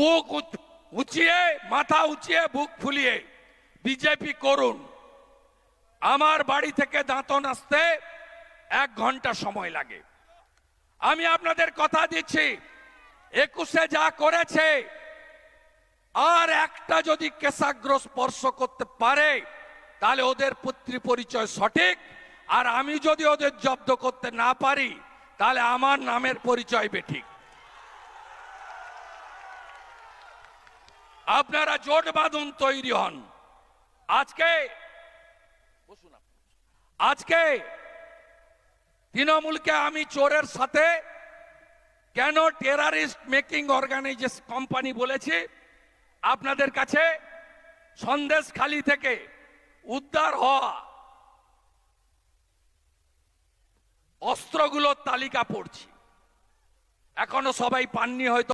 বুক উঁচিয়ে, মাথা উঁচিয়ে, বুক ফুলিয়ে বিজেপি করুন। আমার বাড়ি থেকে দাঁতন আসতে 1 ঘন্টা সময় লাগে। আমি আপনাদের কথা দিচ্ছি, 21-এ যা করেছে আর একটা যদি কেশাগ্র স্পর্শ করতে পারে তাহলে ওদের পিতৃ পরিচয় সঠিক, আর আমি যদি ওদের জব্দ করতে না পারি তাহলে আমার নামের পরিচয় বেঠিক। আপনারা জোট বাঁধুন, তৈরি হন। আজকে তৃণমূলকে আমি চোরের সাথে কেন টেরারিস্ট মেকিং অর্গানাইজেশন কোম্পানি বলেছি, আপনাদের কাছে সন্দেশখালি থেকে উদ্ধার হওয়া অস্ত্রগুলোর তালিকা পড়ছি। এখনো সবাই পাননি হয়তো।